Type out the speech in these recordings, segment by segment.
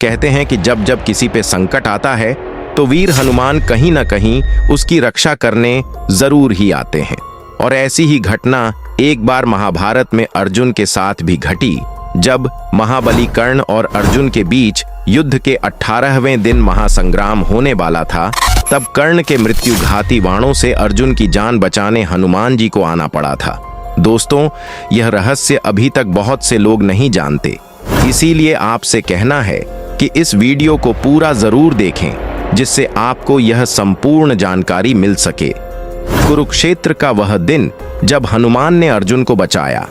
कहते हैं कि जब जब किसी पे संकट आता है तो वीर हनुमान कहीं ना कहीं उसकी रक्षा करने जरूर ही आते हैं। और ऐसी ही घटना एक बार महाभारत में अर्जुन के साथ भी घटी। जब महाबली कर्ण और अर्जुन के बीच युद्ध के 18वें दिन महासंग्राम होने वाला था, तब कर्ण के मृत्युघाती बाणों से अर्जुन की जान बचाने हनुमान जी को आना पड़ा था। दोस्तों, यह रहस्य अभी तक बहुत से लोग नहीं जानते, इसीलिए आपसे कहना है कि इस वीडियो को पूरा जरूर देखें, जिससे आपको यह संपूर्ण जानकारी मिल सके। कुरुक्षेत्र का वह दिन जब हनुमान ने अर्जुन को बचाया।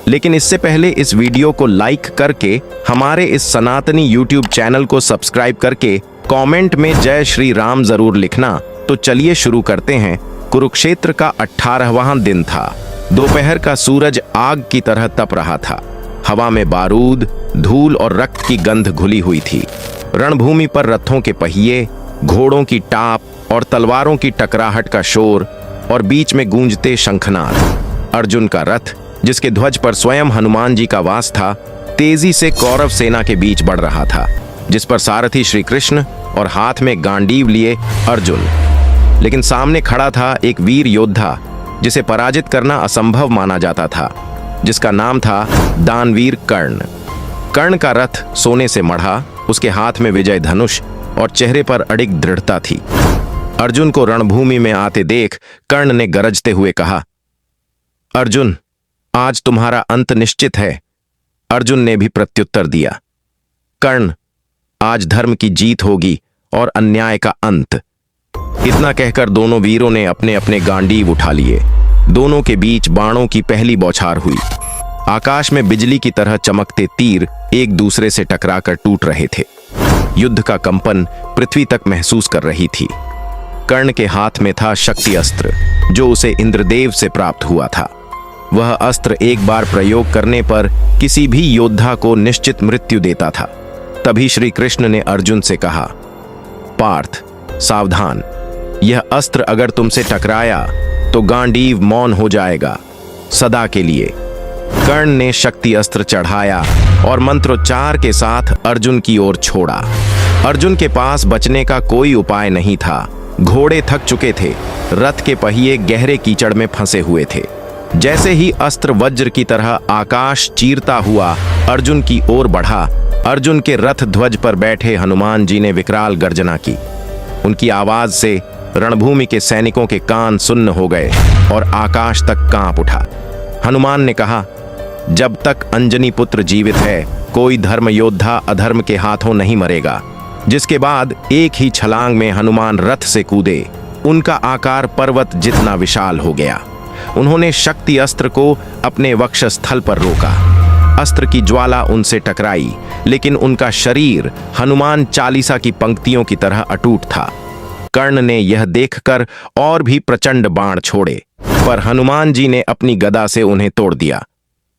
लेकिन इससे पहले इस वीडियो को लाइक करके हमारे इस सनातनी यूट्यूब चैनल को सब्सक्राइब करके कमेंट में जय श्री राम जरूर लिखना। तो चलिए शुरू करते हैं। कुरुक्षेत्र का 18वां दिन था। दोपहर का सूरज आग की तरह तप रहा था। हवा में बारूद, धूल और रक्त की गंध घुली हुई थी। रणभूमि पर रथों के पहिए, घोड़ों की टाप और तलवारों की टकराहट का शोर और बीच में गूंजते शंखनाद। अर्जुन का रथ, जिसके ध्वज पर स्वयं हनुमान जी का वास था, तेजी से कौरव सेना के बीच बढ़ रहा था, जिस पर सारथी श्री कृष्ण और हाथ में गांडीव लिए अर्जुन। लेकिन सामने खड़ा था एक वीर योद्धा जिसे पराजित करना असंभव माना जाता था, जिसका नाम था दानवीर कर्ण। कर्ण का रथ सोने से मढ़ा, उसके हाथ में विजय धनुष और चेहरे पर अडिग दृढ़ता थी। अर्जुन को रणभूमि में आते देख कर्ण ने गरजते हुए कहा, अर्जुन, आज तुम्हारा अंत निश्चित है। अर्जुन ने भी प्रत्युत्तर दिया, कर्ण, आज धर्म की जीत होगी और अन्याय का अंत। इतना कहकर दोनों वीरों ने अपने अपने गांडीव उठा लिए। दोनों के बीच बाणों की पहली बौछार हुई। आकाश में बिजली की तरह चमकते तीर एक दूसरे से टकराकर टूट रहे थे। युद्ध का कंपन पृथ्वी तक महसूस कर रही थी। कर्ण के हाथ में था शक्ति अस्त्र, जो उसे इंद्रदेव से प्राप्त हुआ था। वह अस्त्र एक बार प्रयोग करने पर किसी भी योद्धा को निश्चित मृत्यु देता था। तभी श्री कृष्ण ने अर्जुन से कहा, पार्थ, सावधान, यह अस्त्र अगर तुमसे टकराया तो गांडीव मौन हो जाएगा सदा के लिए। कर्ण ने शक्ति अस्त्र चढ़ाया और मंत्रोच्चार के साथ अर्जुन की ओर छोड़ा। अर्जुन के पास बचने का कोई उपाय नहीं था। घोड़े थक चुके थे, रथ के पहिए गहरे कीचड़ में फंसे हुए थे। जैसे ही अस्त्र वज्र की तरह आकाश चीरता हुआ अर्जुन की ओर बढ़ा, अर्जुन के रथ ध्वज पर बैठे हनुमान जी ने विकराल गर्जना की। उनकी आवाज से रणभूमि के सैनिकों के कान सुन्न हो गए और आकाश तक कांप उठा। हनुमान ने कहा, जब तक अंजनी पुत्र जीवित है, कोई धर्म योद्धा अधर्म के हाथों नहीं मरेगा। जिसके बाद एक ही छलांग में हनुमान रथ से कूदे। उनका आकार पर्वत जितना विशाल हो गया। उन्होंने शक्ति अस्त्र को अपने वक्षस्थल पर रोका। अस्त्र की ज्वाला उनसे टकराई, लेकिन उनका शरीर हनुमान चालीसा की पंक्तियों की तरह अटूट था। कर्ण ने यह देखकर और भी प्रचंड बाण छोड़े, पर हनुमान जी ने अपनी गदा से उन्हें तोड़ दिया।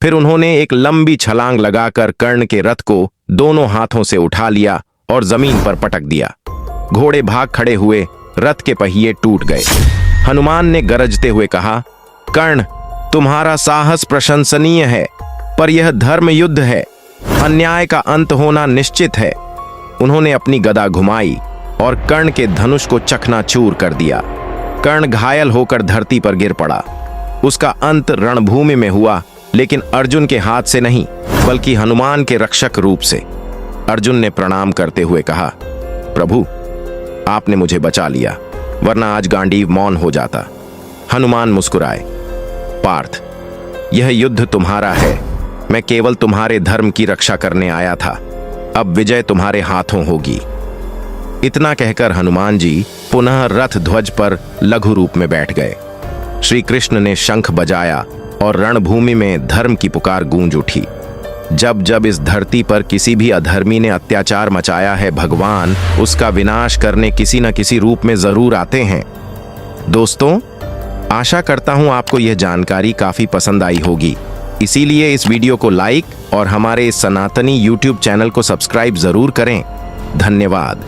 फिर उन्होंने एक लंबी छलांग लगाकर कर्ण के रथ को दोनों हाथों से उठा लिया और जमीन पर पटक दिया। घोड़े भाग खड़े हुए, रथ के पहिए टूट गए। हनुमान ने गरजते हुए कहा, कर्ण, तुम्हारा साहस प्रशंसनीय है, पर यह धर्म युद्ध है। अन्याय का अंत होना निश्चित है। उन्होंने अपनी गदा घुमाई और कर्ण के धनुष को चकनाचूर कर दिया। कर्ण घायल होकर धरती पर गिर पड़ा। उसका अंत रणभूमि में हुआ, लेकिन अर्जुन के हाथ से नहीं, बल्कि हनुमान के रक्षक रूप से। अर्जुन ने प्रणाम करते हुए कहा, प्रभु, आपने मुझे बचा लिया, वरना आज गांडीव मौन हो जाता। हनुमान मुस्कुराए, पार्थ, यह युद्ध तुम्हारा है। मैं केवल तुम्हारे धर्म की रक्षा करने आया था। अब विजय तुम्हारे हाथों होगी। इतना कहकर हनुमान जी पुनः रथ ध्वज पर लघु रूप में बैठ गए। श्री कृष्ण ने शंख बजाया और रणभूमि में धर्म की पुकार गूंज उठी। जब जब इस धरती पर किसी भी अधर्मी ने अत्याचार मचाया है, भगवान उसका विनाश करने किसी न किसी रूप में जरूर आते हैं। दोस्तों, आशा करता हूं आपको यह जानकारी काफी पसंद आई होगी। इसीलिए इस वीडियो को लाइक और हमारे सनातनी यूट्यूब चैनल को सब्सक्राइब जरूर करें। धन्यवाद।